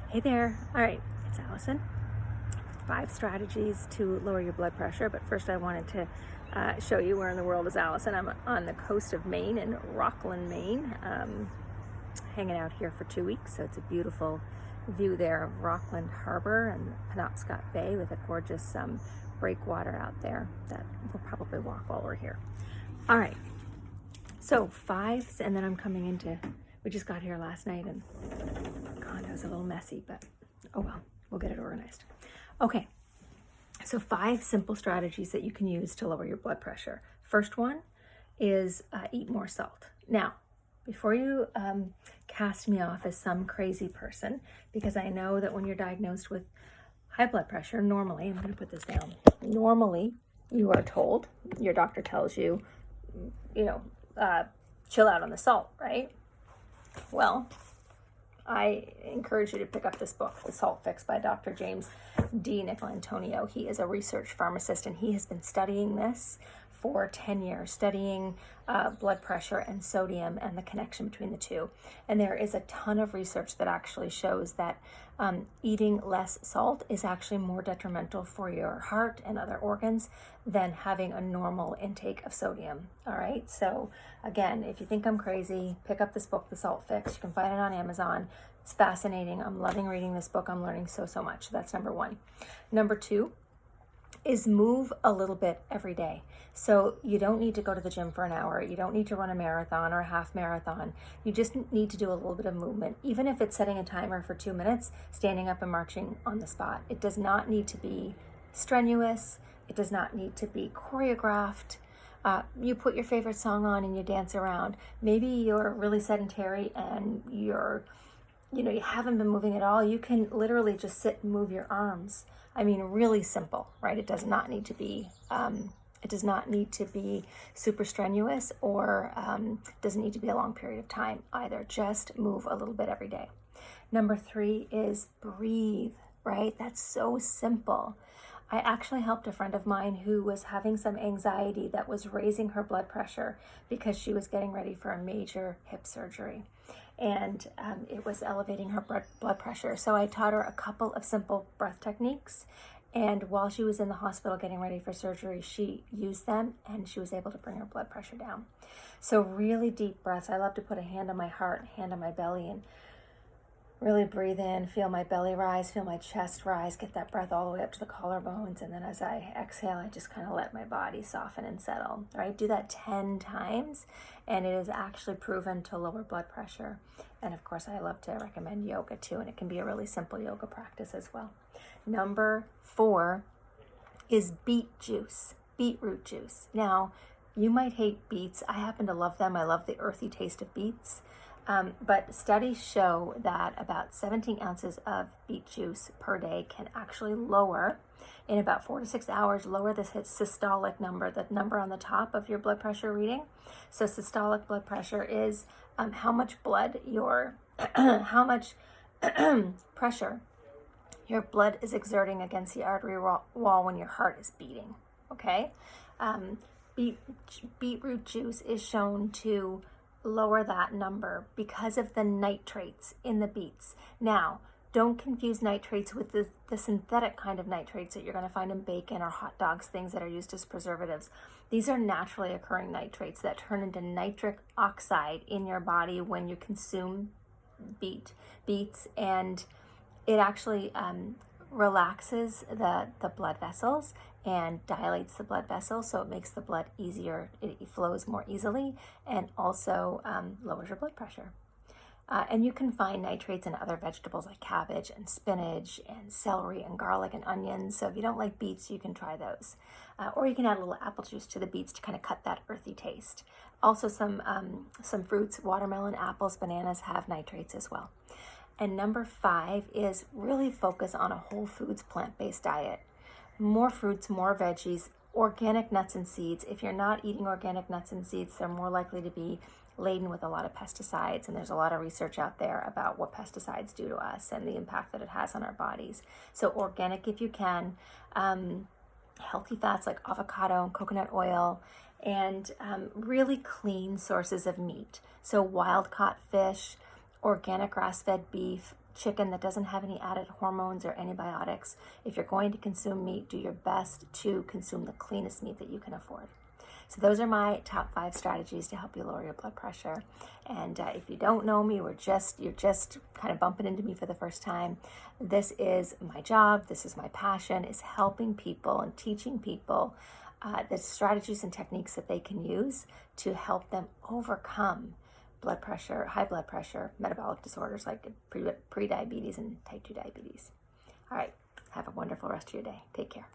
Hey there. All right, it's Allison. 5 strategies to lower your blood pressure. But first, I wanted to show you where in the world is Allison. I'm on the coast of Maine in Rockland, Maine, hanging out here for 2 weeks. So it's a beautiful view there of Rockland Harbor and Penobscot Bay with a gorgeous breakwater out there that we'll probably walk while we're here. All right. So fives, and then I'm coming into. We just got here last night, and the condo's a little messy, but oh well, we'll get it organized. Okay, so 5 simple strategies that you can use to lower your blood pressure. First one is eat more salt. Now, before you cast me off as some crazy person, because I know that when you're diagnosed with high blood pressure, normally, I'm going to put this down, normally you are told, your doctor tells you, chill out on the salt, right? Well, I encourage you to pick up this book, The Salt Fix by Dr. James D. Nicolantonio. He is a research pharmacist, and he has been studying this for 10 years, studying blood pressure and sodium and the connection between the two. And there is a ton of research that actually shows that eating less salt is actually more detrimental for your heart and other organs than having a normal intake of sodium. All right. So again, if you think I'm crazy, pick up this book, The Salt Fix. You can find it on Amazon. It's fascinating. I'm loving reading this book. I'm learning so much. That's number one. Number two is move a little bit every day. So you don't need to go to the gym for an hour. You don't need to run a marathon or a half marathon. You just need to do a little bit of movement. Even if it's setting a timer for 2 minutes, standing up and marching on the spot. It does not need to be strenuous. It does not need to be choreographed. You put your favorite song on and you dance around. Maybe you're really sedentary and you haven't been moving at all. You can literally just sit and move your arms. I mean, really simple, right? It does not need to be super strenuous, or doesn't need to be a long period of time either. Just move a little bit every day. Number 3 is breathe, right? That's so simple. I actually helped a friend of mine who was having some anxiety that was raising her blood pressure because she was getting ready for a major hip surgery. And it was elevating her blood pressure. So I taught her a couple of simple breath techniques. And while she was in the hospital getting ready for surgery, she used them and she was able to bring her blood pressure down. So really deep breaths. I love to put a hand on my heart, a hand on my belly, and really breathe in, feel my belly rise, feel my chest rise, get that breath all the way up to the collarbones. And then as I exhale, I just kind of let my body soften and settle, right? Do that 10 times, and it is actually proven to lower blood pressure. And of course, I love to recommend yoga too, and it can be a really simple yoga practice as well. Number 4 is beetroot juice. Now, you might hate beets. I happen to love them. I love the earthy taste of beets. But studies show that about 17 ounces of beet juice per day can actually lower, in about 4 to 6 hours, lower the systolic number, the number on the top of your blood pressure reading. So systolic blood pressure is how much blood how much pressure your blood is exerting against the artery wall when your heart is beating, okay? Beetroot juice is shown to lower that number because of the nitrates in the beets. Now, don't confuse nitrates with the synthetic kind of nitrates that you're going to find in bacon or hot dogs, things that are used as preservatives. These are naturally occurring nitrates that turn into nitric oxide in your body when you consume beets, and it actually relaxes the blood vessels and dilates the blood vessels, so it makes the blood easier, it flows more easily, and also lowers your blood pressure. And you can find nitrates in other vegetables like cabbage and spinach and celery and garlic and onions. So if you don't like beets, you can try those. Or you can add a little apple juice to the beets to kind of cut that earthy taste. Also some fruits, watermelon, apples, bananas have nitrates as well. And number 5 is really focus on a whole foods plant-based diet. More fruits, more veggies, organic nuts and seeds. If you're not eating organic nuts and seeds, they're more likely to be laden with a lot of pesticides, and there's a lot of research out there about what pesticides do to us and the impact that it has on our bodies. So organic if you can, healthy fats like avocado and coconut oil, and really clean sources of meat. So wild caught fish, organic grass-fed beef, chicken that doesn't have any added hormones or antibiotics. If you're going to consume meat, do your best to consume the cleanest meat that you can afford. So those are my top 5 strategies to help you lower your blood pressure. And if you don't know me, you're just kind of bumping into me for the first time. This is my job. This is my passion, is helping people and teaching people the strategies and techniques that they can use to help them overcome blood pressure, high blood pressure, metabolic disorders like pre-diabetes and type 2 diabetes. All right. Have a wonderful rest of your day. Take care.